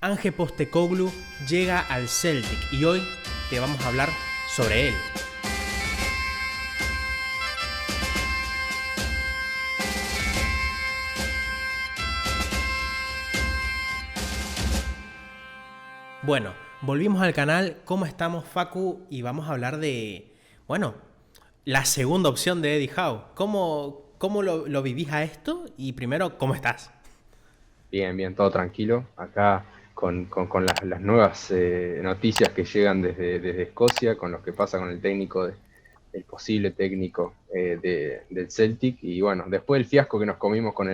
Ange Postecoglou llega al Celtic y hoy te vamos a hablar sobre él. Bueno, volvimos al canal. ¿Cómo estamos, Facu? Y vamos a hablar de, bueno, la segunda opción de Eddie Howe. ¿Cómo lo vivís a esto? Y primero, ¿cómo estás? Bien, bien, todo tranquilo. Acá con las nuevas noticias que llegan desde Escocia, con lo que pasa con el técnico, el posible técnico del Celtic. Y bueno, después del fiasco que nos comimos con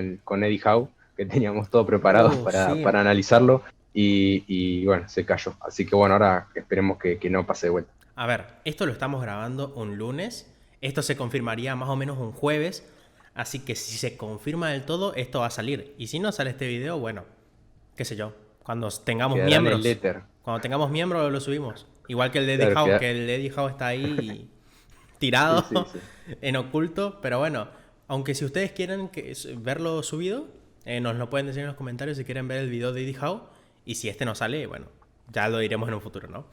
Eddie Howe, que teníamos todo preparado Sí. para analizarlo, y bueno, se cayó. Así que bueno, ahora esperemos que no pase de vuelta. A ver, esto lo estamos grabando un lunes. Esto se confirmaría más o menos un jueves. Así que si se confirma del todo, esto va a salir. Y si no sale este video, bueno, qué sé yo. Cuando tengamos Quedará en el miembros. éter. Cuando tengamos miembros lo subimos. Igual que el de Eddie Claro, Howe, queda... que el de Eddie Howe está ahí Sí, tirado sí, sí. en oculto. Pero bueno, aunque si ustedes quieren verlo subido, nos lo pueden decir en los comentarios si quieren ver el video de Eddie Howe. Y si este no sale, bueno, ya lo diremos en un futuro, ¿no?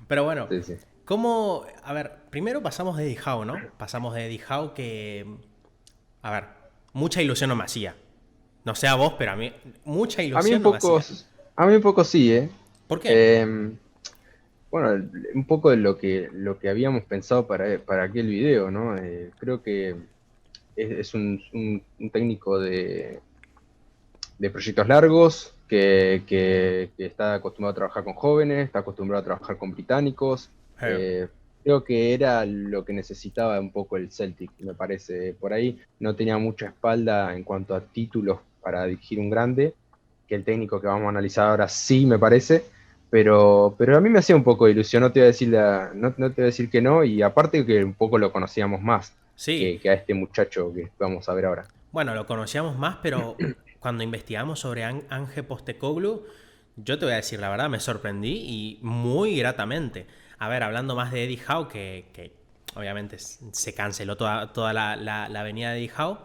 Pero bueno, Sí, sí. ¿cómo? A ver, primero pasamos de Eddie Howe, ¿no? Pasamos de Eddie Howe que, a ver, mucha ilusión no me hacía. No sé a vos, pero a mí mucha A mí ilusión no me hacía. a mí un poco sí, ¿eh? ¿Por qué? Eh, Bueno, un poco de lo que habíamos pensado para aquel video, ¿no? Creo que es un técnico de proyectos largos, que está acostumbrado a trabajar con jóvenes, está acostumbrado a trabajar con británicos. Eh, Eh, Creo que era lo que necesitaba un poco el Celtic, me parece. Por ahí no tenía mucha espalda en cuanto a títulos para dirigir un grande, que el técnico que vamos a analizar ahora sí, me parece. Pero a mí me hacía un poco de ilusión, no te voy a decir, no te voy a decir que no, y aparte que un poco lo conocíamos más sí, que a este muchacho que vamos a ver ahora. bueno, lo conocíamos más, pero cuando investigamos sobre Ange Postecoglou, yo te voy a decir la verdad, me sorprendí y muy gratamente. A ver, hablando más de Eddie Howe, que obviamente se canceló toda la avenida de Eddie Howe,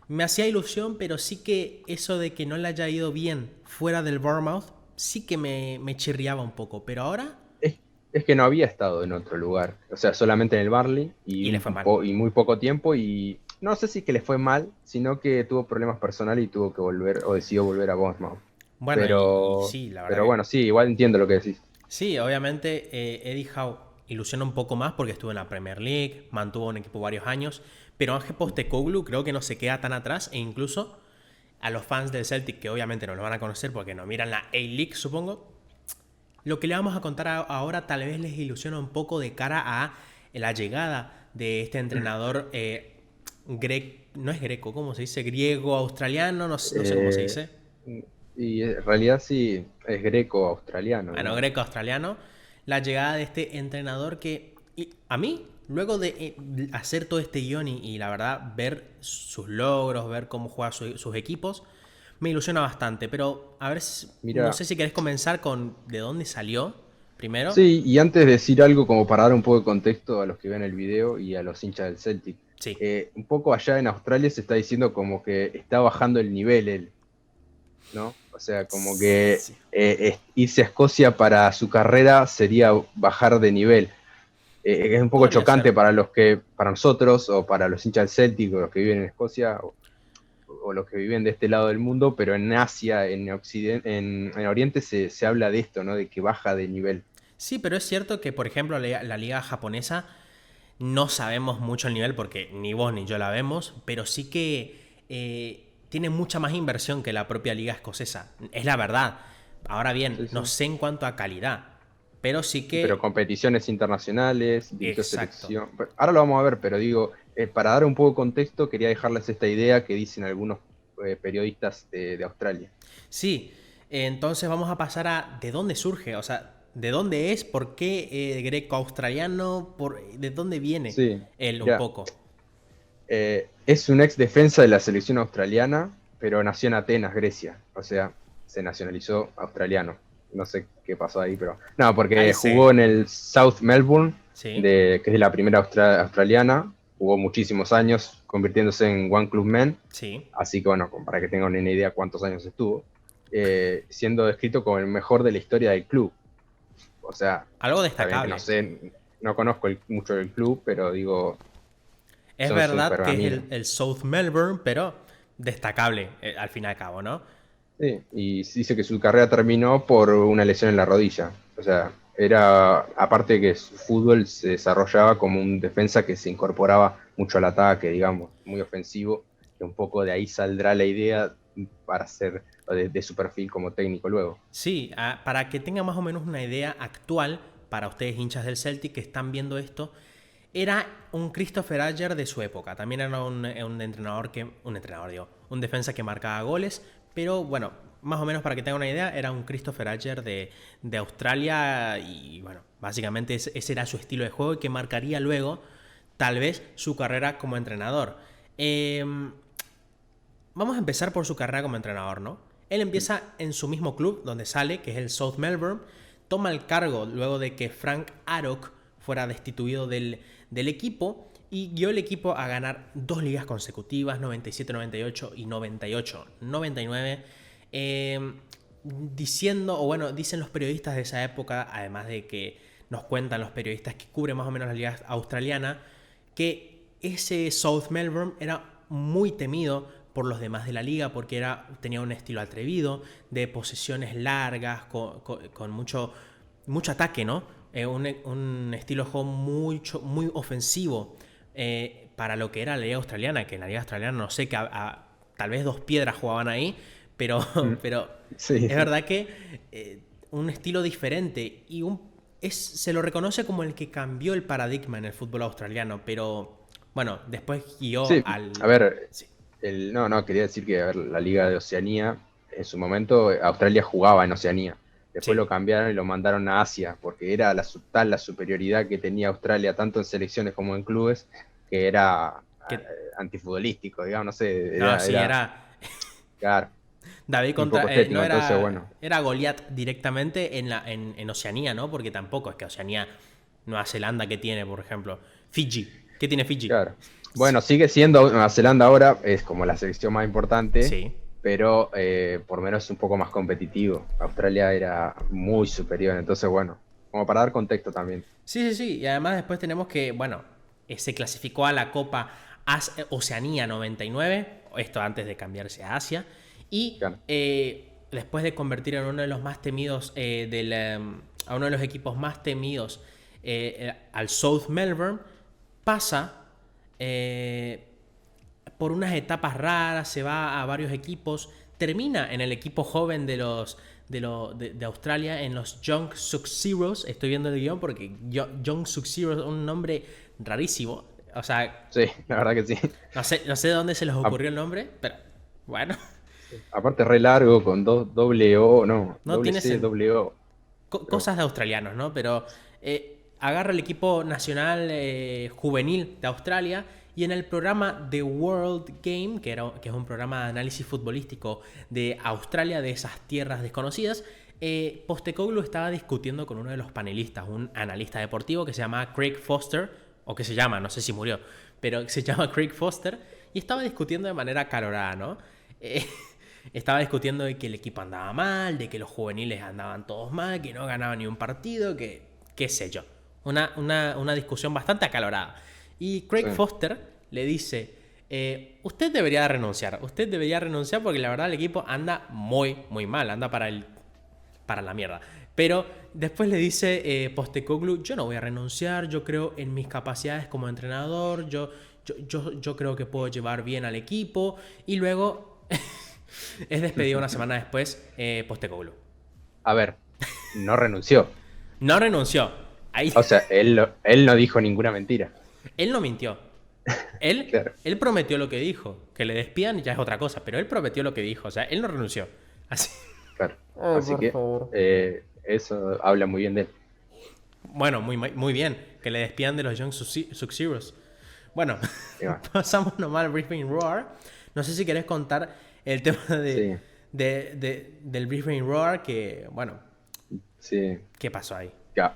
me hacía ilusión, pero sí que eso de que no le haya ido bien fuera del Bournemouth, sí que me chirriaba un poco. Pero ahora, Es, es que no había estado en otro lugar, o sea, solamente en el Barley y le fue mal. y muy poco tiempo, y no sé si que le fue mal, sino que tuvo problemas personales y tuvo que volver, o decidió volver a Bournemouth. Bueno, y Pero, sí, la verdad pero que bueno, sí, igual entiendo lo que decís. sí, obviamente Eddie Howe ilusiona un poco más porque estuvo en la Premier League, mantuvo un equipo varios años, pero Ange Postecoglou creo que no se queda tan atrás e incluso a los fans del Celtic, que obviamente no lo van a conocer porque no miran la A-League, supongo, lo que le vamos a contar ahora tal vez les ilusiona un poco de cara a la llegada de este entrenador no es greco, ¿cómo se dice? Griego, australiano, no sé cómo se Eh, dice. y en realidad sí, es greco-australiano, Bueno, digamos. greco-australiano, la llegada de este entrenador que a mí, luego de hacer todo este guión y la verdad ver sus logros, ver cómo juega sus equipos, me ilusiona bastante. Pero a ver, no Mira, sé si querés comenzar con de dónde salió primero. sí, y antes de decir algo como para dar un poco de contexto a los que ven el video y a los hinchas del Celtic, Sí, un poco allá en Australia se está diciendo como que está bajando el nivel él, ¿no? O sea, como que sí. irse a Escocia para su carrera sería bajar de nivel. Es un poco Podría chocante ser. para para nosotros o para los hinchas del Celtic o los que viven en Escocia o los que viven de este lado del mundo, pero en Asia, en Oriente se habla de esto, ¿no? De que baja de nivel. Sí, pero es cierto que, por ejemplo, la liga japonesa no sabemos mucho el nivel porque ni vos ni yo la vemos, pero sí que tiene mucha más inversión que la propia liga escocesa. Es la verdad. Ahora bien, Sí, no sí. sé en cuanto a calidad, pero sí Pero que... competiciones internacionales, dirigió Exacto. selección. Ahora lo vamos a ver, pero digo, para dar un poco de contexto, quería dejarles esta idea que dicen algunos periodistas de Australia. Sí, entonces vamos a pasar a de dónde surge, o sea, de dónde es, por qué greco-australiano, de dónde viene Sí, él un mira, poco. es un ex defensa de la selección australiana, pero nació en Atenas, Grecia. O sea, se nacionalizó australiano. No sé qué pasó ahí, pero. No, Ahí porque jugó se... en el South Melbourne, Sí, que es de la primera australiana. Jugó muchísimos años, convirtiéndose en One Club Men. sí. Así que bueno, para que tengan una idea cuántos años estuvo. siendo descrito como el mejor de la historia del club. O sea, Algo está bien que destacable. no sé, no conozco mucho del club, pero digo, Es son sus verdad que es pergaminos. el South Melbourne, pero destacable al fin y al cabo, ¿no? Sí, y dice que su carrera terminó por una lesión en la rodilla. O sea, era, aparte de que su fútbol se desarrollaba como un defensa que se incorporaba mucho al ataque, digamos, muy ofensivo, que un poco de ahí saldrá la idea para ser de su perfil como técnico luego. Sí, para que tengan más o menos una idea actual, para ustedes hinchas del Celtic que están viendo esto, era un Christopher Ayer de su época. También era un entrenador digo, un defensa que marcaba goles, pero bueno, más o menos para que tengan una idea, era un Christopher Ayer de Australia y bueno, básicamente ese era su estilo de juego y que marcaría luego tal vez su carrera como entrenador. Eh, Vamos a empezar por su carrera como entrenador, ¿no? Él empieza en su mismo club donde sale, que es el South Melbourne, toma el cargo luego de que Frank Arok fuera destituido del equipo y guió el equipo a ganar 2 ligas consecutivas, 97-98 y 98-99, diciendo, o bueno, dicen los periodistas de esa época, además de que nos cuentan los periodistas que cubren más o menos la liga australiana, que ese South Melbourne era muy temido por los demás de la liga porque tenía un estilo atrevido, de posesiones largas, con mucho ataque, ¿no? Un estilo de juego muy ofensivo para lo que era la liga australiana, que en la liga australiana no sé, tal vez 2 piedras jugaban ahí, pero, Mm. pero Sí, es sí. verdad que un estilo diferente y se lo reconoce como el que cambió el paradigma en el fútbol australiano, pero bueno, después guió Sí, a ver, Sí, no, quería decir que a ver, la Liga de Oceanía, en su momento Australia jugaba en Oceanía. Después sí. lo cambiaron y lo mandaron a Asia, porque era tal la superioridad que tenía Australia, tanto en selecciones como en clubes, que era Que, antifutbolístico, digamos, no sé, no, sí, era claro, David muy contra. poco estético. No Entonces, bueno, era Goliat directamente en Oceanía, ¿no? Porque tampoco es que Oceanía, Nueva Zelanda, que tiene, por ejemplo? Fiji. ¿Qué tiene Fiji? claro. Bueno, sigue siendo Nueva Zelanda ahora, es como la selección más importante, Sí. pero por lo menos es un poco más competitivo. Australia era muy superior, entonces bueno, como para dar contexto también. Sí, sí, sí. Y además después tenemos que, bueno, se clasificó a la Copa Oceanía 99, esto antes de cambiarse a Asia, y Claro. después de convertir en uno de los más temidos, a uno de los equipos más temidos al South Melbourne, pasa eh, por unas etapas raras, se va a varios equipos, termina en el equipo joven de Australia, en los Young Sub-Zeros. Estoy viendo el guión porque Young Sub-Zeros es un nombre rarísimo. O sea, Sí, la verdad que sí. no sé de dónde se les A- ocurrió el nombre, pero bueno, Aparte re largo, con dos doble O, no, no doble tiene C, sentido. doble O. Pero, Cosas de australianos, ¿no? Pero agarra el equipo nacional juvenil de Australia y en el programa The World Game, que es un programa de análisis futbolístico de Australia, de esas tierras desconocidas, Postecoglou estaba discutiendo con uno de los panelistas, un analista deportivo que se llama Craig Foster, o que se llama, no sé si murió, pero se llama Craig Foster, y estaba discutiendo de manera acalorada, ¿no? Eh, Estaba discutiendo de que el equipo andaba mal, de que los juveniles andaban todos mal, que no ganaban ni un partido, que qué sé yo. Una discusión bastante acalorada. Y Craig sí, Foster le dice, usted debería renunciar porque la verdad el equipo anda muy, muy mal, anda para la mierda. Pero después le dice Postecoglou, yo no voy a renunciar, yo creo en mis capacidades como entrenador, yo creo que puedo llevar bien al equipo. Y luego es despedido una semana después Postecoglou. a ver, no renunció. No renunció. Ahí, O sea, él no dijo ninguna mentira. él no mintió. Él, Claro, él prometió lo que dijo. Que le despidan ya es otra cosa, pero él prometió lo que dijo. O sea, él no renunció. Así. claro. Ay, Así por que favor. eso habla muy bien de él. Bueno, muy bien. Que le despidan de los Young Sub-Zeros. Bueno, Y bueno, pasamos nomás al Brisbane Roar. No sé si querés contar el tema sí, del Brisbane Roar, que, bueno, sí. ¿qué pasó ahí?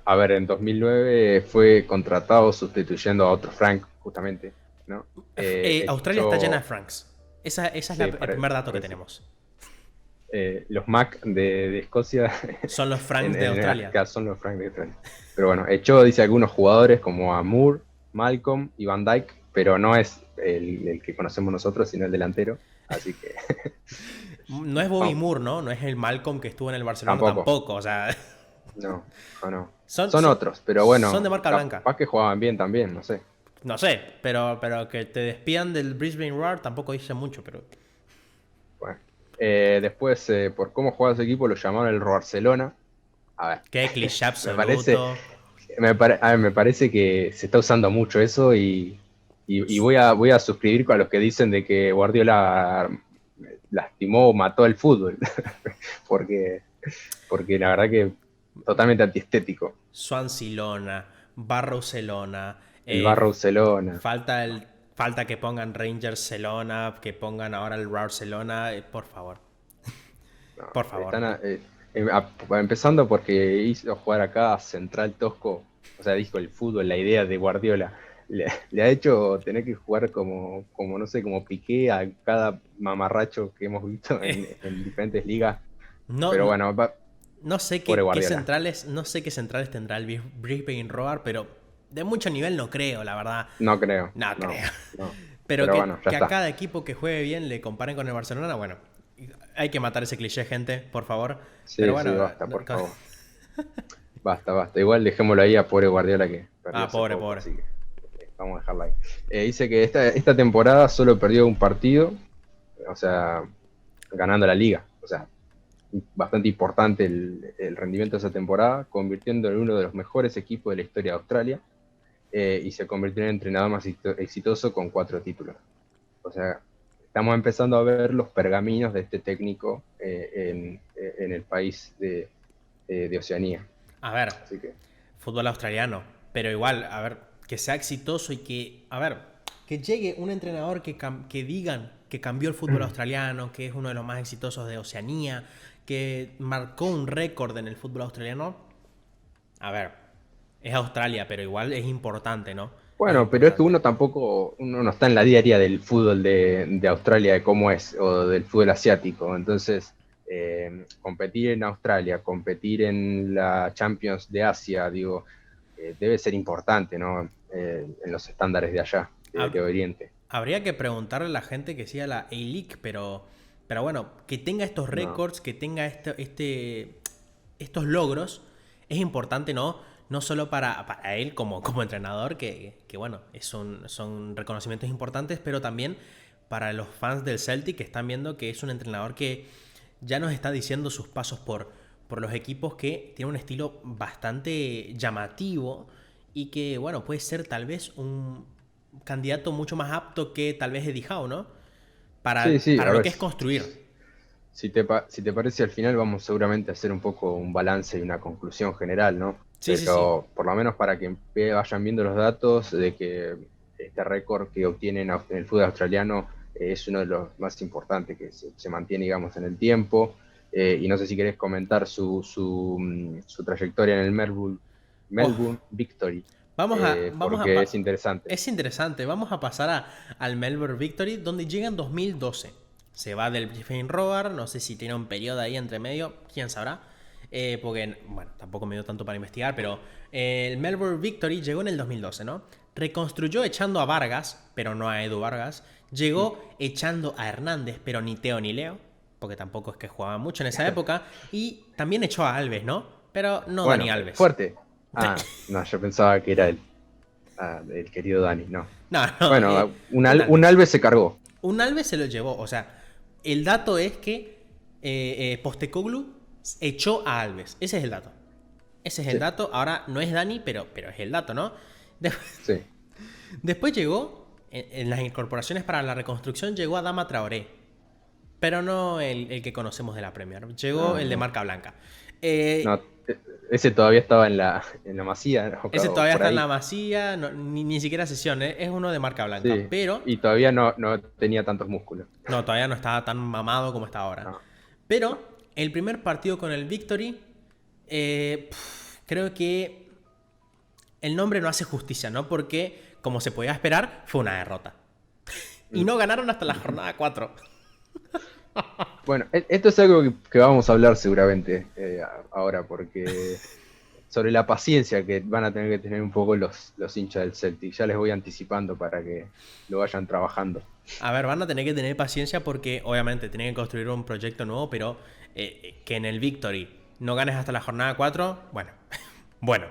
A ver, en 2009 fue contratado sustituyendo a otro Frank, justamente, ¿no? Australia está llena de Escuchó, Franks. Esa es sí, el primer dato que parece. tenemos. los Mac de Escocia. Son los Franks de Australia. Son los Franks de Australia. Pero bueno, echó, dice, algunos jugadores como a Moore, Malcolm y Van Dijk, pero no es el que conocemos nosotros, sino el delantero. Así que... No es Bobby Moore, ¿no? No es el Malcolm que estuvo en el Barcelona tampoco. O sea... No. Son otros, pero bueno. Son de marca blanca. Capaz que jugaban bien también, no sé. No sé, pero que te despidan del Brisbane Roar tampoco dice mucho, pero... Bueno. Después, por cómo jugaba ese equipo, lo llamaron el Barcelona. A ver. Qué cliché absoluto. Me parece que se está usando mucho eso y voy a suscribir con los que dicen de que Guardiola lastimó o mató el fútbol. porque la verdad que totalmente antiestético. Swansea-Lona, Barcelona. El Barcelona. Falta que pongan Rangers-Celona, que pongan ahora el Barcelona, por favor. No, por favor. Empezando porque hizo jugar acá a Central Tosco, o sea, dijo el fútbol, la idea de Guardiola. Le ha hecho tener que jugar como no sé, como Piqué a cada mamarracho que hemos visto en diferentes ligas. Pero bueno, no sé qué centrales tendrá el Brisbane Roar, pero de mucho nivel no creo, la verdad. No creo. Pero que, bueno, que a cada equipo que juegue bien le comparen con el Barcelona, bueno, hay que matar ese cliché, gente, por favor. Sí, pero bueno, sí, basta, por favor. Basta. Igual dejémoslo ahí a pobre Guardiola que perdió pobre. Así que vamos a dejarla ahí. Dice que esta temporada solo perdió un partido, o sea, ganando la liga. O sea, bastante importante el rendimiento de esa temporada, convirtiendo en uno de los mejores equipos de la historia de Australia, y se convirtió en el entrenador más exitoso con 4 títulos. O sea, estamos empezando a ver los pergaminos de este técnico en el país de Oceanía. A ver, fútbol australiano, pero igual, a ver, que sea exitoso y que llegue un entrenador que digan que cambió el fútbol australiano, que es uno de los más exitosos de Oceanía, que marcó un récord en el fútbol australiano. A ver, es Australia, pero igual es importante, ¿no? Bueno, pero es que uno no está en la diaria del fútbol de Australia, de cómo es, o del fútbol asiático. Entonces, competir en Australia, competir en la Champions de Asia, digo, debe ser importante, ¿no? En los estándares de allá, de Oriente. Habría que preguntarle a la gente que siga la A-League, pero bueno, que tenga estos récords, que tenga estos logros, es importante, ¿no? No solo para él como entrenador, que bueno, son reconocimientos importantes, pero también para los fans del Celtic que están viendo que es un entrenador que ya nos está diciendo sus pasos por los equipos, que tiene un estilo bastante llamativo y que, bueno, puede ser tal vez un candidato mucho más apto que tal vez Eddie Howe, ¿no? Para lo que es construir. Si te parece, al final vamos seguramente a hacer un poco un balance y una conclusión general, ¿no? Pero por lo menos para que vayan viendo los datos de que este récord que obtienen en el fútbol australiano es uno de los más importantes, que se mantiene, digamos, en el tiempo. Y no sé si querés comentar su trayectoria en el Melbourne Victory. Porque es interesante. Es interesante. Vamos a pasar al Melbourne Victory, donde llega en 2012. Se va del Brisbane Roar, no sé si tiene un periodo ahí entre medio, quién sabrá. Porque, bueno, tampoco me dio tanto para investigar, pero el Melbourne Victory llegó en el 2012, ¿no? Reconstruyó echando a Vargas, pero no a Edu Vargas. Llegó echando a Hernández, pero ni Teo ni Leo, porque tampoco es que jugaba mucho en esa época. Y también echó a Alves, ¿no? Pero no Dani Alves. Fuerte. No, yo pensaba que era el querido Dani, no. No, bueno, un Alves se cargó. Un Alves se lo llevó, o sea, el dato es que Postecoglou echó a Alves. Ese es el dato. Ese es el dato. Ahora no es Dani, pero es el dato, ¿no? Sí. Después llegó, en las incorporaciones para la reconstrucción, llegó Adama Traoré. Pero no el que conocemos de la Premier. Llegó el de marca blanca. No, ese todavía estaba en la Masía. ¿No? Ese todavía está en la Masía, ni siquiera sesión, es uno de marca blanca. Sí, pero y todavía no tenía tantos músculos. No, todavía no estaba tan mamado como está ahora. No. Pero el primer partido con el Victory, creo que el nombre no hace justicia, ¿no? Porque, como se podía esperar, fue una derrota. Y no ganaron hasta la jornada 4. Bueno, esto es algo que vamos a hablar seguramente ahora, porque sobre la paciencia que van a tener que tener un poco los hinchas del Celtic. Ya les voy anticipando para que lo vayan trabajando. A ver, van a tener que tener paciencia porque obviamente tienen que construir un proyecto nuevo, pero que en el Victory no ganes hasta la jornada 4, bueno, bueno,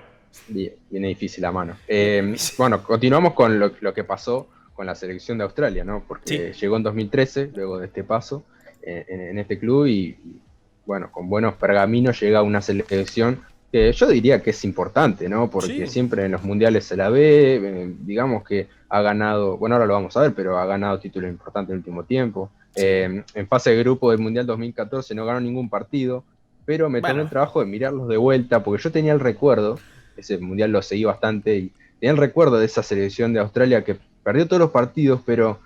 Bien, viene difícil la mano. viene difícil. Bueno, continuamos con lo que pasó con la selección de Australia, ¿no? Porque Sí, llegó en 2013, luego de este paso, en este club bueno, con buenos pergaminos llega a una selección que yo diría que es importante, ¿no? Porque sí, siempre en los mundiales se la ve, digamos que ha ganado, bueno, ahora lo vamos a ver, pero ha ganado títulos importantes en el último tiempo. sí. En fase de grupo del Mundial 2014 no ganó ningún partido, pero me tomé Bueno, el trabajo de mirarlos de vuelta, porque yo tenía el recuerdo, ese mundial lo seguí bastante, y tenía el recuerdo de esa selección de Australia que perdió todos los partidos, pero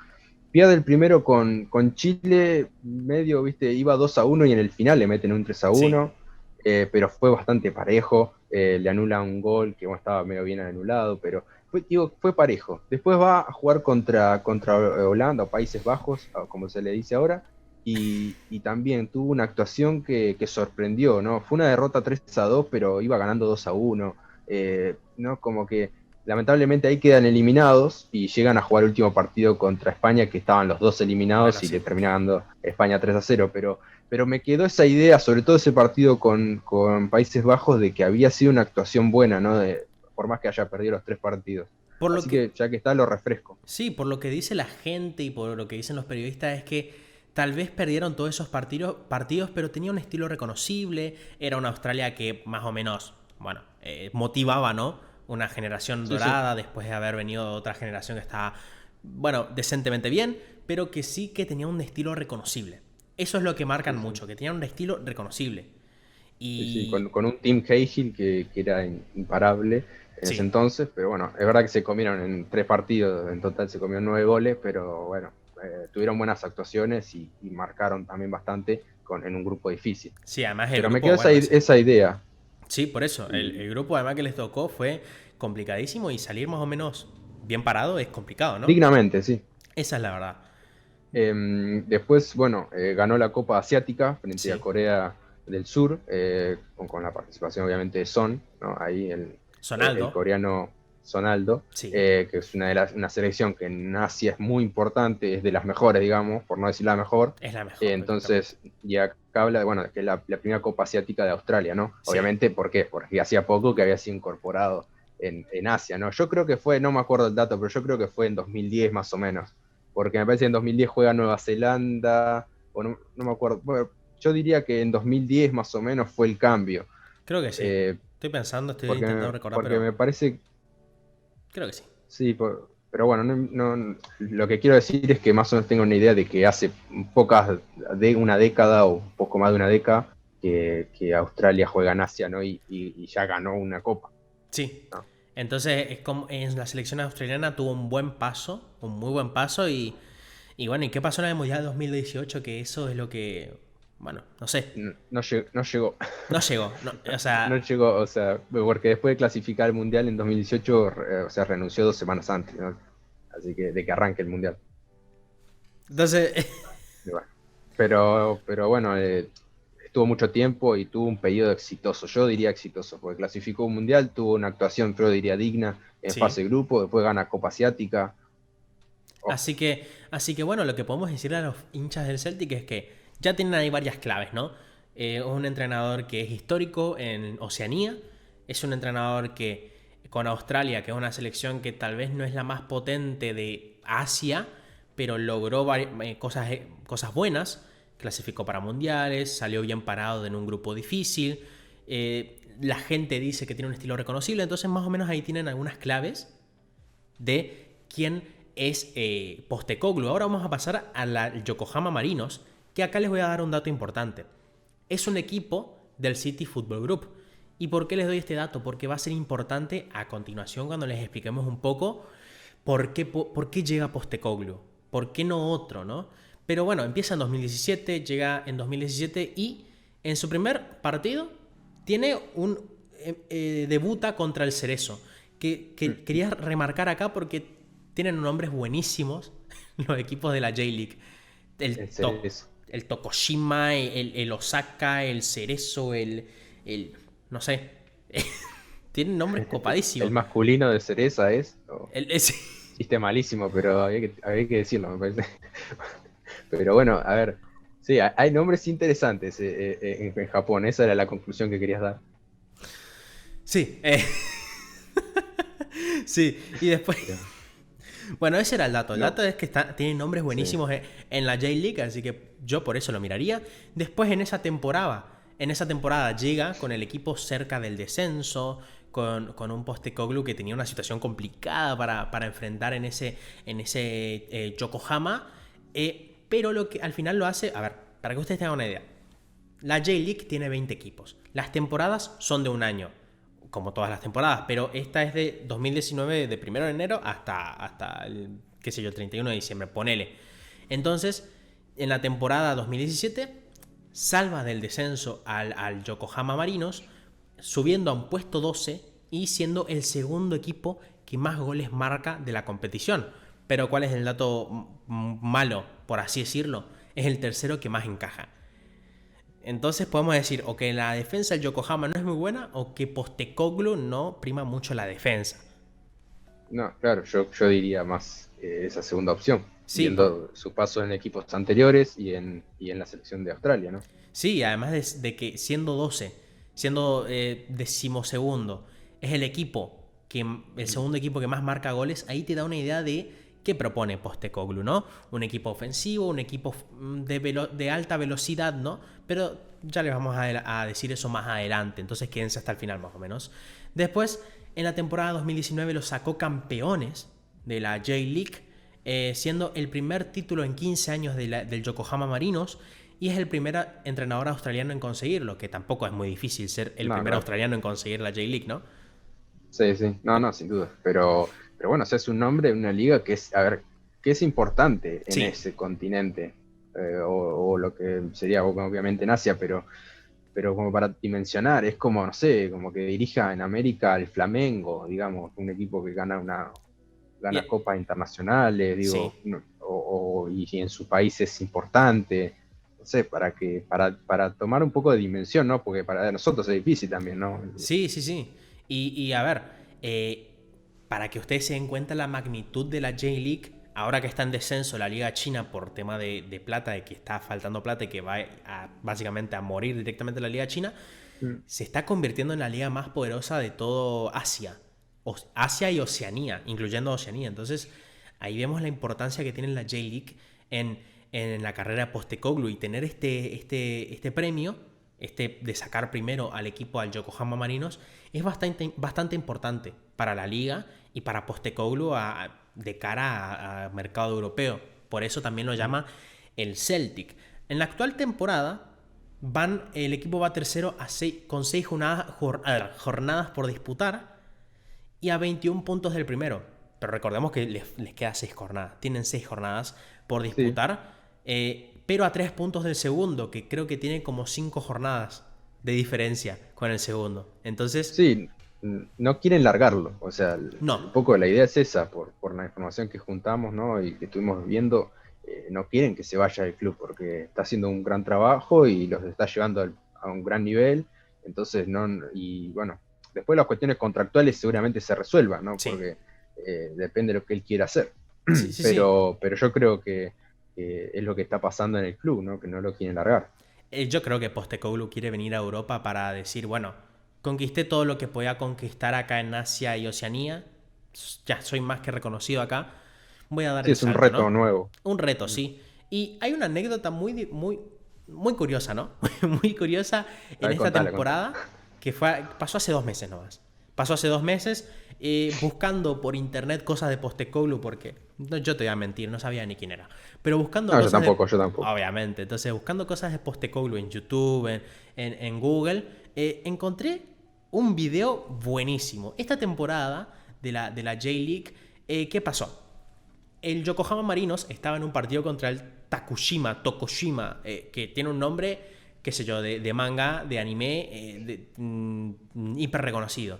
pierde el primero con Chile, medio, viste, iba 2-1 y en el final le meten un 3 a sí. 1 pero fue bastante parejo, le anula un gol que bueno, estaba medio bien anulado, pero fue parejo. Después va a jugar contra Holanda o Países Bajos, como se le dice ahora, y también tuvo una actuación que sorprendió, ¿no? Fue una derrota 3-2, pero iba ganando 2-1, ¿no? Como que lamentablemente ahí quedan eliminados y llegan a jugar el último partido contra España, que estaban los dos Bueno, eliminados y le sí. termina ganando España 3-0, pero me quedó esa idea, sobre todo ese partido con Países Bajos, de que había sido una actuación buena, ¿no? Por más que haya perdido los 3 partidos. Por lo Así que que, ya que está, lo refresco. sí, por lo que dice la gente y por lo que dicen los periodistas es que tal vez perdieron todos esos partidos, pero tenía un estilo reconocible. Era una Australia que más o menos, bueno, motivaba, ¿no? Una generación Sí, sí. dorada después de haber venido otra generación que estaba, bueno, decentemente bien, pero que sí que tenía un estilo reconocible. Eso es lo que marcan Sí, sí. mucho, que tenían un estilo reconocible. Sí, sí, Y con un Team Cahill que era imparable en ese sí, entonces, pero bueno, es verdad que se comieron en 3 partidos, en total se comieron 9 goles, pero bueno, tuvieron buenas actuaciones y marcaron también bastante en un grupo difícil. sí, además el Pero me grupo, quedó bueno, ese. esa idea, Sí, por eso. y El grupo además que les tocó fue complicadísimo y salir más o menos bien parado es complicado, ¿no? dignamente, sí. Esa es la verdad. Después, bueno, ganó la Copa Asiática frente a Sí. Corea del Sur, con la participación obviamente de Son, ¿no? Ahí el Sonaldo. coreano Sonaldo, Sí. que es una selección que en Asia es muy importante, es de las mejores, digamos, por no decir la mejor. Es la mejor, directamente. Entonces, y acá habla de, bueno, que es la primera Copa Asiática de Australia, ¿no? Sí. Obviamente, ¿por qué? Porque hacía poco que había sido incorporado en Asia, ¿no? Yo creo que fue, no me acuerdo el dato, pero yo creo que fue en 2010 más o menos, porque me parece que en 2010 juega Nueva Zelanda, o no me acuerdo, bueno, yo diría que en 2010 más o menos fue el cambio, Creo que sí. eh, Estoy pensando, estoy intentando porque, recordar, porque pero me parece, creo que sí. sí, pero bueno, lo que quiero decir es que más o menos tengo una idea de que hace una década o un poco más de una década que Australia juega en Asia, ¿no? Y ya ganó una copa, Sí. ¿no? Entonces, es como en la selección australiana tuvo un buen paso, un muy buen paso y bueno, ¿y qué pasó en el Mundial 2018? Que eso es lo que, bueno, no sé, No llegó. no llegó. No, o No sea, llegó, o sea, porque después de clasificar el Mundial en 2018, o sea, renunció 2 semanas antes, ¿no? Así que de que arranque el Mundial. entonces, Y bueno. Pero bueno, estuvo mucho tiempo y tuvo un periodo exitoso, yo diría exitoso, porque clasificó un Mundial, tuvo una actuación, yo diría, digna en fase sí. de grupo, después gana Copa Asiática. Ojo, Así que bueno, lo que podemos decirle a los hinchas del Celtic es que ya tienen ahí varias claves, ¿no? Es un entrenador que es histórico en Oceanía, es un entrenador que con Australia, que es una selección que tal vez no es la más potente de Asia, pero logró cosas buenas, clasificó para mundiales, salió bien parado en un grupo difícil, la gente dice que tiene un estilo reconocible, entonces más o menos ahí tienen algunas claves de quién es Postecoglou. Ahora vamos a pasar a la Yokohama Marinos, que acá les voy a dar un dato importante. Es un equipo del City Football Group. ¿Y por qué les doy este dato? Porque va a ser importante a continuación cuando les expliquemos un poco por qué llega Postecoglou. ¿Por qué no otro, no? Pero bueno, empieza en 2017, llega en 2017 y en su primer partido tiene debuta contra el Cerezo. Que quería remarcar acá porque tienen nombres buenísimos los equipos de la J-League. El el top. Cerezo. el Tokushima, el Osaka, el Cerezo, no sé. Tienen nombres El copadísimos. masculino de cereza es. Ese. Chiste malísimo, pero había que decirlo, me parece. Pero bueno, a ver. Sí, hay nombres interesantes en Japón. Esa era la conclusión que querías dar. Sí. Sí. Y después. Pero, Bueno, ese era el dato. El no, dato es que tienen nombres sí. buenísimos en la J-League, así que yo por eso lo miraría. Después en esa temporada llega con el equipo cerca del descenso, con un Postecoglou que tenía una situación complicada para enfrentar en ese Yokohama, pero lo que al final lo hace, a ver, para que ustedes tengan una idea, la J-League tiene 20 equipos. Las temporadas son de un año, como todas las temporadas, pero esta es de 2019, de 1 de enero hasta el, qué sé yo, el 31 de diciembre, ponele. Entonces, en la temporada 2017, salva del descenso al Yokohama Marinos, subiendo a un puesto 12 y siendo el segundo equipo que más goles marca de la competición. Pero ¿cuál es el dato malo, por así decirlo? Es el tercero que más encaja. Entonces podemos decir o que la defensa del Yokohama no es muy buena o que Postecoglou no prima mucho la defensa. No, claro, yo diría más esa segunda opción, Sí, viendo su paso en equipos anteriores y en la selección de Australia, ¿no? sí, además de que siendo 12, siendo decimosegundo, es el segundo equipo que más marca goles, ahí te da una idea de qué propone Postecoglou, ¿no? Un equipo ofensivo, un equipo de alta velocidad, ¿no? Pero ya les vamos a decir eso más adelante, entonces quédense hasta el final más o menos. Después, en la temporada 2019 los sacó campeones de la J-League, siendo el primer título en 15 años del Yokohama Marinos, y es el primer entrenador australiano en conseguirlo, que tampoco es muy difícil ser el No, primer claro. australiano en conseguir la J-League, ¿no? Sí, sí. No, no, sin duda. Pero bueno, o sea, es un nombre de una liga que es, a ver, que es importante en Sí, ese continente, o lo que sería obviamente en Asia, pero como para dimensionar, es como, no sé, como que dirija en América al Flamengo, digamos, un equipo que gana y- copas internacionales, sí. digo, y en su país es importante. No sé, para tomar un poco de dimensión, ¿no? Porque para nosotros es difícil también, ¿no? Sí, sí, sí. Y a ver, para que ustedes se den cuenta la magnitud de la J-League, ahora que está en descenso la Liga China por tema de plata, de que está faltando plata y que va básicamente a morir directamente la Liga China, Mm. se está convirtiendo en la liga más poderosa de todo Asia. Asia y Oceanía, incluyendo Oceanía. Entonces, ahí vemos la importancia que tiene la J-League en la carrera Postecoglou y tener este premio, de sacar primero al equipo al Yokohama Marinos, es bastante importante para la liga y para Postecoglou de cara a mercado europeo. Por eso también lo llama el Celtic. En la actual temporada, el equipo va tercero con 6 jornadas por disputar y a 21 puntos del primero. Pero recordemos que les queda 6 jornadas. Tienen 6 jornadas por Sí, disputar, pero a 3 puntos del segundo, que creo que tiene como 5 jornadas de diferencia con el segundo. Entonces, sí, no quieren largarlo. O sea, un no. poco la idea es esa, por la información que juntamos, ¿no? Y que estuvimos viendo, no quieren que se vaya del club porque está haciendo un gran trabajo y los está llevando a un gran nivel. Entonces, no, y bueno, después las cuestiones contractuales seguramente se resuelvan, ¿no? Sí, Porque depende de lo que él quiera hacer. sí, sí, sí. Pero yo creo que es lo que está pasando en el club, ¿no? Que no lo quieren largar. Yo creo que Postecoglou quiere venir a Europa para decir, bueno, conquisté todo lo que podía conquistar acá en Asia y Oceanía, ya soy más que reconocido acá, voy a dar Sí, el es un salto, reto ¿no? nuevo. Un reto, sí. Y hay una anécdota muy curiosa, ¿no? Muy curiosa A en ver, esta contala, contala. temporada que pasó hace 2 meses nomás. Pasó hace 2 meses, buscando por internet cosas de Postecoglou porque yo te voy a mentir, no sabía ni quién era. Pero buscando No, yo cosas de... tampoco, yo tampoco. Obviamente, entonces buscando cosas de Postecoglou en YouTube, en Google, encontré un video buenísimo. Esta temporada de la J-League, ¿qué pasó? El Yokohama Marinos estaba en un partido contra el Tokushima, que tiene un nombre, qué sé yo, de manga, de anime, hiper reconocido.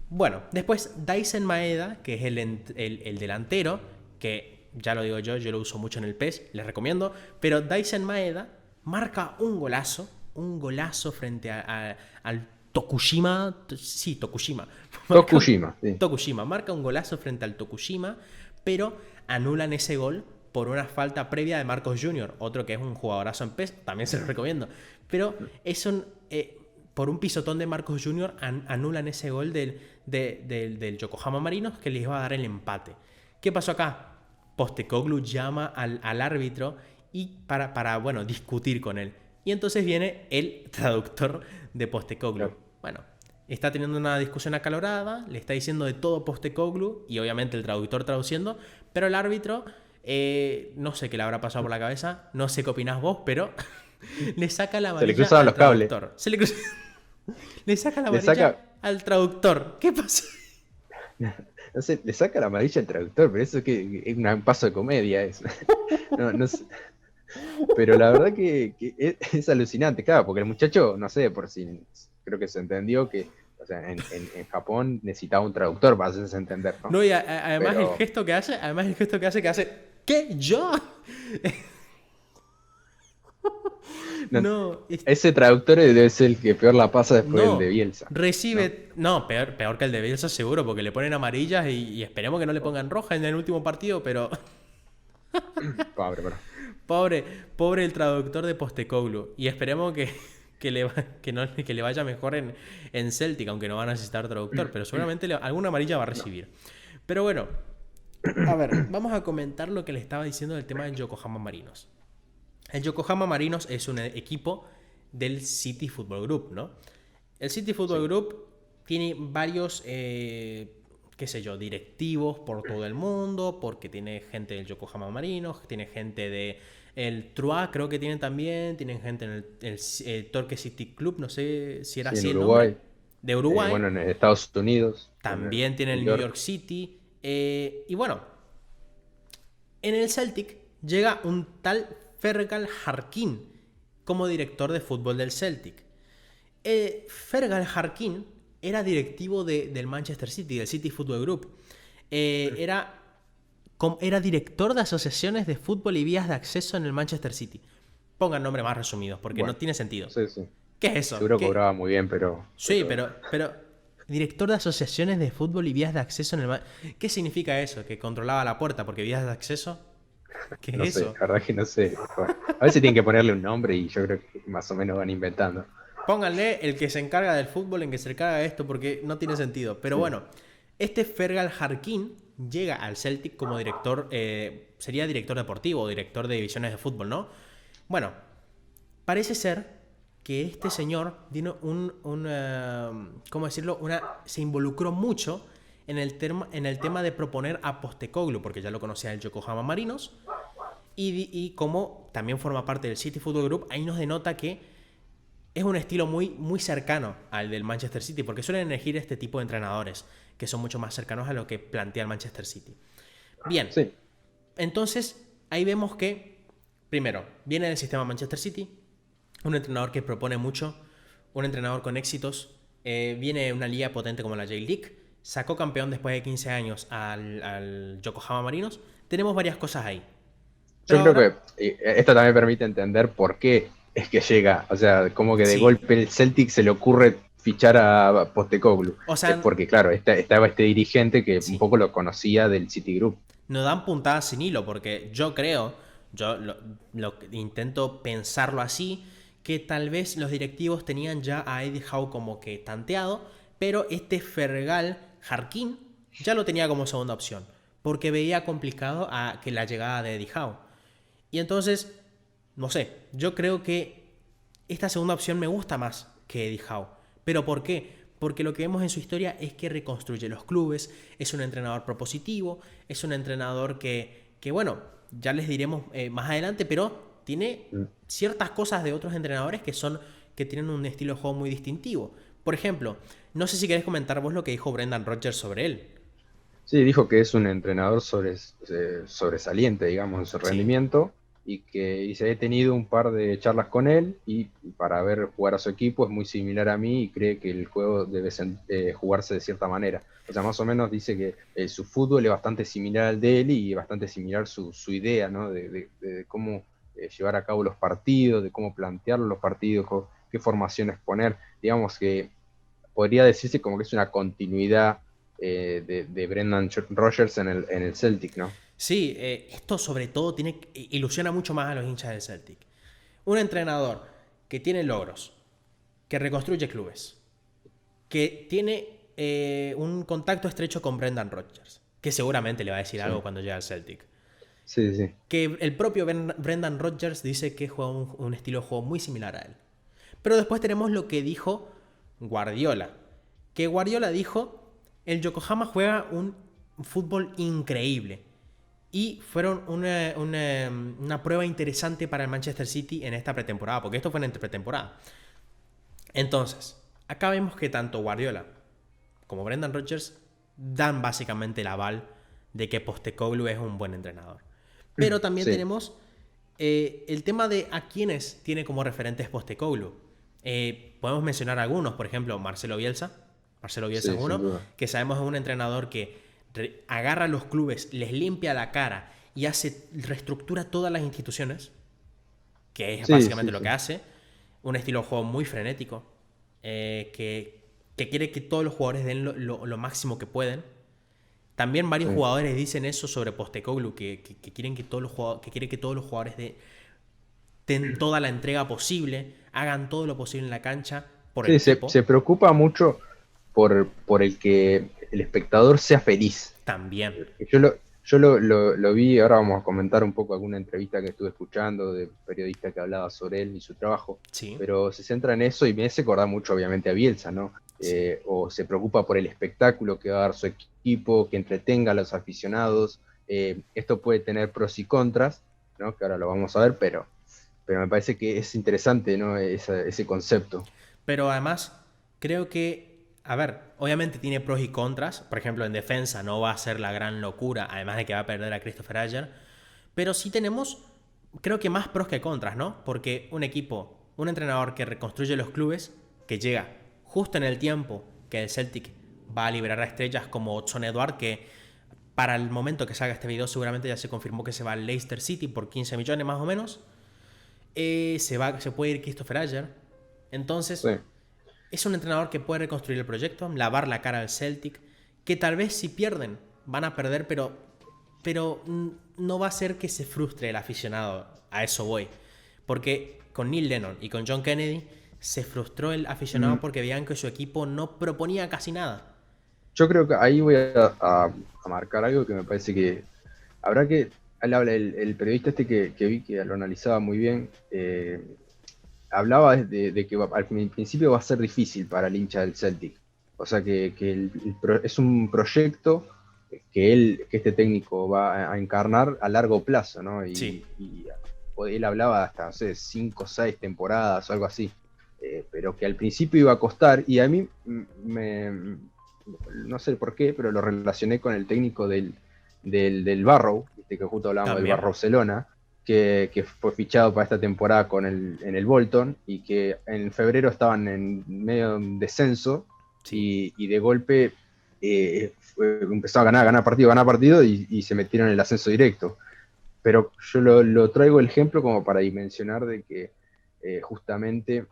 Bueno, después Daisen Maeda, que es el delantero, que ya lo digo yo lo uso mucho en el PES, les recomiendo, pero Daisen Maeda marca un golazo frente al Tokushima. Sí, Tokushima. Tokushima, sí. Tokushima marca un golazo frente al Tokushima, pero anulan ese gol por una falta previa de Marcos Junior, otro que es un jugadorazo en PES, también se lo recomiendo. Pero por un pisotón de Marcos Junior anulan ese gol del Yokohama Marinos que les iba a dar el empate. ¿Qué pasó acá? Postecoglou llama al árbitro y para discutir con él. Y entonces viene el traductor de Postecoglou. Claro. Bueno, está teniendo una discusión acalorada, le está diciendo de todo Postecoglou y obviamente el traductor traduciendo, pero el árbitro, no sé qué le habrá pasado por la cabeza, no sé qué opinás vos, pero le saca la amarilla Se le cruzaban los cables. Le saca la amarilla al traductor. ¿Qué pasó? No sé, le saca la amarilla al traductor, pero eso que es un paso de comedia eso. No sé. Pero la verdad que es alucinante, claro, porque el muchacho, no sé, creo que se entendió que, o sea, en Japón necesitaba un traductor para hacerse entender, ¿no? No, y además el gesto que hace, que hace, ¿qué? ¿Yo? No, ese traductor debe ser el que peor la pasa después del de Bielsa. Recibe. No, peor que el de Bielsa seguro, porque le ponen amarillas y esperemos que no le pongan rojas en el último partido, pero. Pobre el traductor de Postecoglou. Y esperemos que le vaya mejor en Celtic, aunque no va a necesitar traductor, pero seguramente alguna amarilla va a recibir. Pero bueno, a ver, vamos a comentar lo que le estaba diciendo del tema del Yokohama Marinos. El Yokohama Marinos es un equipo del City Football Group, ¿no? El City Football Group tiene varios, directivos por todo el mundo, porque tiene gente del Yokohama Marinos, tiene gente de el Troyes, creo que tienen gente en el Torque City Club, no sé si era así en el Uruguay. nombre. De Uruguay. Bueno, en Estados Unidos. También tiene el New York City. Y bueno, en el Celtic llega un tal Fergal Harkin como director de fútbol del Celtic. Fergal Harkin era directivo del Manchester City, del City Football Group. Era director de asociaciones de fútbol y vías de acceso en el Manchester City. Pongan nombres más resumidos, porque no tiene sentido. Sí. ¿Qué es eso? Seguro cobraba muy bien, pero... Sí, pero director de asociaciones de fútbol y vías de acceso en el... ¿Qué significa eso? ¿Que controlaba la puerta porque vías de acceso? ¿Qué es eso? La verdad que no sé. A veces tienen que ponerle un nombre y yo creo que más o menos van inventando. Pónganle el que se encarga del fútbol, en que se encarga de esto, porque no tiene sentido. Pero bueno, este Fergal Harkin llega al Celtic como director, sería director deportivo o director de divisiones de fútbol, ¿no? Bueno, parece ser que este señor tiene ¿cómo decirlo? Se involucró mucho en el tema de proponer a Postecoglou, porque ya lo conocía el Yokohama Marinos, y como también forma parte del City Football Group, ahí nos denota que es un estilo muy, muy cercano al del Manchester City, porque suelen elegir este tipo de entrenadores que son mucho más cercanos a lo que plantea el Manchester City. Bien, sí. Entonces ahí vemos que, primero, viene del sistema Manchester City, un entrenador que propone mucho, un entrenador con éxitos, viene de una liga potente como la J-League, sacó campeón después de 15 años al Yokohama Marinos. Tenemos varias cosas ahí. Yo creo que esto también permite entender por qué es que llega. O sea, como que de golpe el Celtic se le ocurre fichar a Postecoglou. O sea, porque claro, estaba este dirigente que un poco lo conocía del City Group. No dan puntadas sin hilo, porque yo lo intento pensarlo así, que tal vez los directivos tenían ya a Eddie Howe como que tanteado, pero este Fergal Harkin ya lo tenía como segunda opción, porque veía complicado que la llegada de Eddie Howe. Y entonces, no sé, yo creo que esta segunda opción me gusta más que Eddie Howe. ¿Pero por qué? Porque lo que vemos en su historia es que reconstruye los clubes, es un entrenador propositivo, es un entrenador que bueno, ya les diremos más adelante, pero tiene ciertas cosas de otros entrenadores que tienen un estilo de juego muy distintivo. Por ejemplo, no sé si querés comentar vos lo que dijo Brendan Rodgers sobre él. Sí, dijo que es un entrenador sobresaliente, digamos, en su rendimiento, y que se ha tenido un par de charlas con él, y para ver jugar a su equipo es muy similar a mí y cree que el juego debe jugarse de cierta manera. O sea, más o menos dice que su fútbol es bastante similar al de él y bastante similar su idea, ¿no? de cómo llevar a cabo los partidos, de cómo plantear los partidos, qué formaciones poner. Digamos que podría decirse como que es una continuidad de Brendan Rodgers en el Celtic, ¿no? Sí, esto sobre todo ilusiona mucho más a los hinchas del Celtic. Un entrenador que tiene logros, que reconstruye clubes, que tiene un contacto estrecho con Brendan Rodgers, que seguramente le va a decir algo cuando llegue al Celtic. Sí, sí. Que el propio Brendan Rodgers dice que juega un estilo de juego muy similar a él. Pero después tenemos lo que dijo Guardiola. Que Guardiola dijo, el Yokohama juega un fútbol increíble. Y fueron una prueba interesante para el Manchester City en esta pretemporada, porque esto fue en pretemporada. Entonces, acá vemos que tanto Guardiola como Brendan Rodgers dan básicamente el aval de que Postecoglou es un buen entrenador. Pero también tenemos el tema de a quienes tiene como referentes Postecoglou. Podemos mencionar algunos, por ejemplo, Marcelo Bielsa. Marcelo Bielsa es uno, que sabemos es un entrenador que agarra a los clubes, les limpia la cara y reestructura todas las instituciones, que es básicamente lo que hace. Un estilo de juego muy frenético, que quiere que todos los jugadores den lo máximo que pueden. También varios jugadores dicen eso sobre Postecoglou, que quieren que todos los jugadores den toda la entrega posible, hagan todo lo posible en la cancha por el equipo. Se preocupa mucho por el que el espectador sea feliz. También. Yo lo vi, ahora vamos a comentar un poco alguna entrevista que estuve escuchando de periodista que hablaba sobre él y su trabajo, pero se centra en eso y me hace acordar mucho obviamente a Bielsa, ¿no? O se preocupa por el espectáculo que va a dar su equipo, que entretenga a los aficionados. Esto puede tener pros y contras, ¿no? Que ahora lo vamos a ver, pero me parece que es interesante, ¿no? Ese concepto. Pero además, creo que, a ver, obviamente tiene pros y contras. Por ejemplo, en defensa no va a ser la gran locura, además de que va a perder a Christopher Ayer. Pero sí tenemos, creo que más pros que contras, ¿no? Porque un entrenador que reconstruye los clubes, que llega justo en el tiempo que el Celtic va a liberar a estrellas como Odsonne Edouard, que para el momento que salga este video seguramente ya se confirmó que se va al Leicester City por 15 millones más o menos. Se puede ir Christopher Ayer. Entonces, es un entrenador que puede reconstruir el proyecto, lavar la cara al Celtic, que tal vez si pierden, van a perder, pero no va a ser que se frustre el aficionado. A eso voy. Porque con Neil Lennon y con John Kennedy se frustró el aficionado porque veían que su equipo no proponía casi nada. Yo creo que ahí voy a marcar algo que me parece que habrá que... El periodista que vi que lo analizaba muy bien, hablaba de que al principio va a ser difícil para el hincha del Celtic. O sea que es un proyecto que este técnico va a encarnar a largo plazo, ¿no? Y él hablaba hasta, no sé, 5 o 6 temporadas o algo así. Pero que al principio iba a costar, y a mí no sé por qué, pero lo relacioné con el técnico del Barrow, que justo hablábamos del Barcelona, que fue fichado para esta temporada en el Bolton, y que en febrero estaban en medio de un descenso, y de golpe empezó a ganar partido, y se metieron en el ascenso directo. Pero yo lo traigo el ejemplo como para dimensionar de que justamente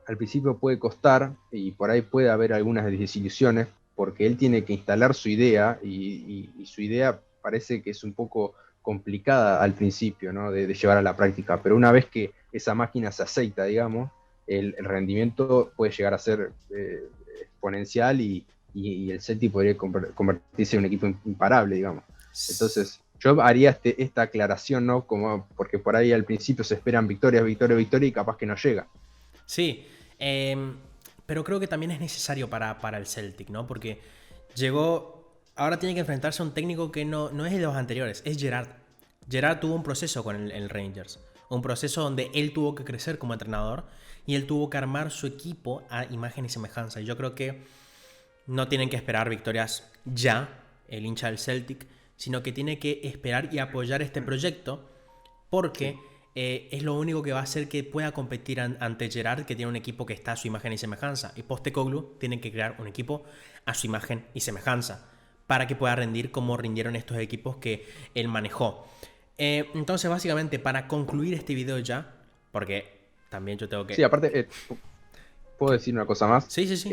al principio puede costar, y por ahí puede haber algunas desilusiones, porque él tiene que instalar su idea, y su idea parece que es un poco complicada al principio, ¿no? de llevar a la práctica, pero una vez que esa máquina se aceita, digamos, el rendimiento puede llegar a ser exponencial, y el Celtic podría convertirse en un equipo imparable, digamos. Entonces, yo haría esta aclaración, ¿no? Porque por ahí al principio se esperan victorias, y capaz que no llega. Sí, pero creo que también es necesario para el Celtic, ¿no? Porque ahora tiene que enfrentarse a un técnico que no es de los anteriores, es Gerrard. Gerrard tuvo un proceso con el Rangers, un proceso donde él tuvo que crecer como entrenador y él tuvo que armar su equipo a imagen y semejanza. Y yo creo que no tienen que esperar victorias ya, el hincha del Celtic, sino que tiene que esperar y apoyar este proyecto, porque es lo único que va a hacer que pueda competir ante Gerrard, que tiene un equipo que está a su imagen y semejanza. Y Postecoglou tiene que crear un equipo a su imagen y semejanza para que pueda rendir como rindieron estos equipos que él manejó. Entonces, básicamente, para concluir este video ya, porque también yo tengo Sí, que... aparte, puedo decir una cosa más. Sí, sí, sí.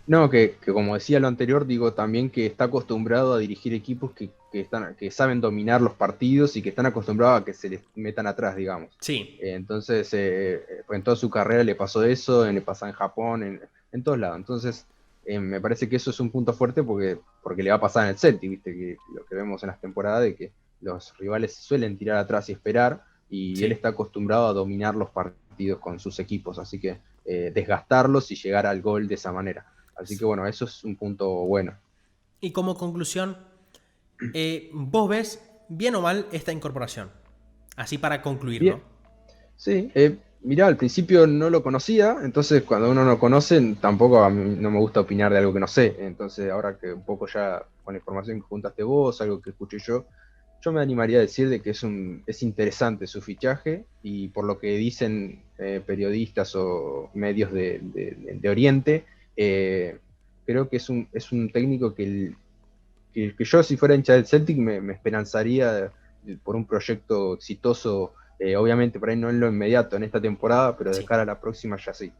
No, que como decía lo anterior, digo también que está acostumbrado a dirigir equipos que saben dominar los partidos y que están acostumbrados a que se les metan atrás, digamos. Sí, Entonces, pues en toda su carrera le pasó eso, le pasa en Japón, en todos lados. Entonces, me parece que eso es un punto fuerte porque le va a pasar en el Celtic, ¿viste? Que lo que vemos en las temporadas de que los rivales suelen tirar atrás y esperar, y él sí. está acostumbrado a dominar los partidos con sus equipos, así que desgastarlos y llegar al gol de esa manera. Así que bueno, eso es un punto bueno. Y como conclusión, vos ves bien o mal esta incorporación. Así para concluir, Bien, ¿no? sí, mirá, al principio no lo conocía, entonces cuando uno no conoce, tampoco a mí no me gusta opinar de algo que no sé. Entonces ahora que un poco ya con la información que juntaste vos, algo que escuché yo me animaría a decir de que es interesante su fichaje, y por lo que dicen periodistas o medios de Oriente, creo que es un técnico que yo, si fuera hincha del Celtic, me esperanzaría por un proyecto exitoso, obviamente por ahí no en lo inmediato, en esta temporada, pero de Sí. cara a la próxima ya sí.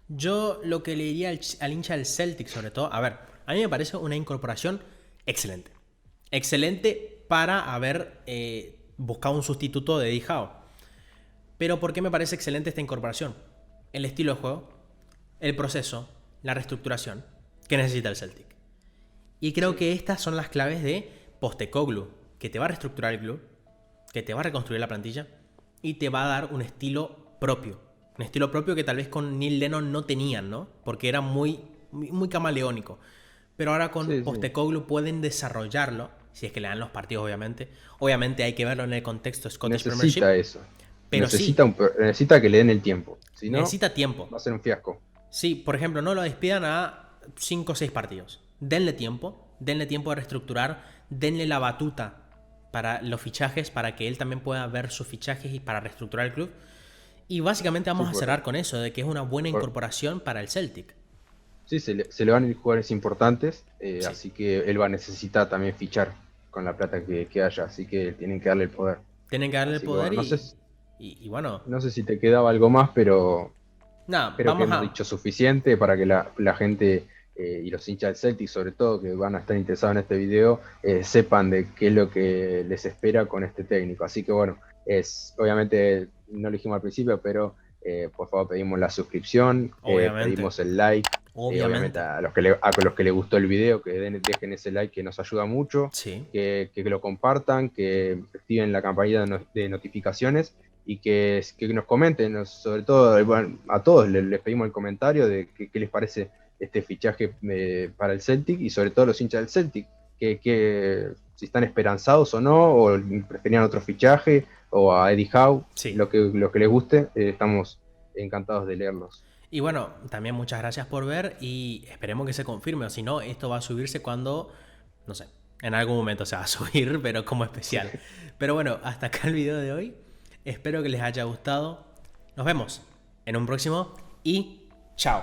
Yo lo que le diría al hincha del Celtic, sobre todo, a ver, a mí me parece una incorporación excelente. Excelente para haber buscado un sustituto de Eddie Howe. Pero ¿por qué me parece excelente esta incorporación? El estilo de juego, el proceso, la reestructuración que necesita el Celtic. Y creo Sí, que estas son las claves de Postecoglou, que te va a reestructurar el club, que te va a reconstruir la plantilla y te va a dar un estilo propio. Un estilo propio que tal vez con Neil Lennon no tenían, ¿no? Porque era muy camaleónico. Pero ahora con sí, sí. Postecoglou pueden desarrollarlo, si es que le dan los partidos, obviamente. Obviamente hay que verlo en el contexto Scottish Premiership, Necesita eso. pero sí, Necesita que le den el tiempo. Si no, necesita tiempo. va a ser un fiasco. Sí, por ejemplo, no lo despidan a 5 o 6 partidos. Denle tiempo de reestructurar, denle la batuta para los fichajes, para que él también pueda ver sus fichajes y para reestructurar el club. Y básicamente Sí, vamos a cerrar con eso, de que es una buena por- incorporación para el Celtic. sí, se le van a ir jugadores importantes, Sí, así que él va a necesitar también fichar con la plata que haya, así que tienen que darle el poder. tienen que darle el Así que bueno, poder no sé, y bueno, no sé si te quedaba algo más, pero nada, creo que vamos hemos a... dicho suficiente para que la gente, y los hinchas del Celtic, sobre todo, que van a estar interesados en este video, sepan de qué es lo que les espera con este técnico. Así que bueno, obviamente no lo dijimos al principio, pero por favor pedimos la suscripción, Obviamente, pedimos el like. Obviamente obviamente. a los que les gustó el video, que dejen ese like, que nos ayuda mucho, Sí, que lo compartan, que activen la campanita de notificaciones, y que nos comenten, sobre todo, bueno, a todos les pedimos el comentario de qué les parece este fichaje para el Celtic, y sobre todo los hinchas del Celtic, si están esperanzados o no, o preferían otro fichaje, o a Eddie Howe, sí. lo que les guste, estamos encantados de leerlos. Y bueno, también muchas gracias por ver y esperemos que se confirme, o si no, esto va a subirse cuando, no sé, en algún momento se va a subir, pero como especial. Pero bueno, hasta acá el video de hoy. Espero que les haya gustado. Nos vemos en un próximo y chao.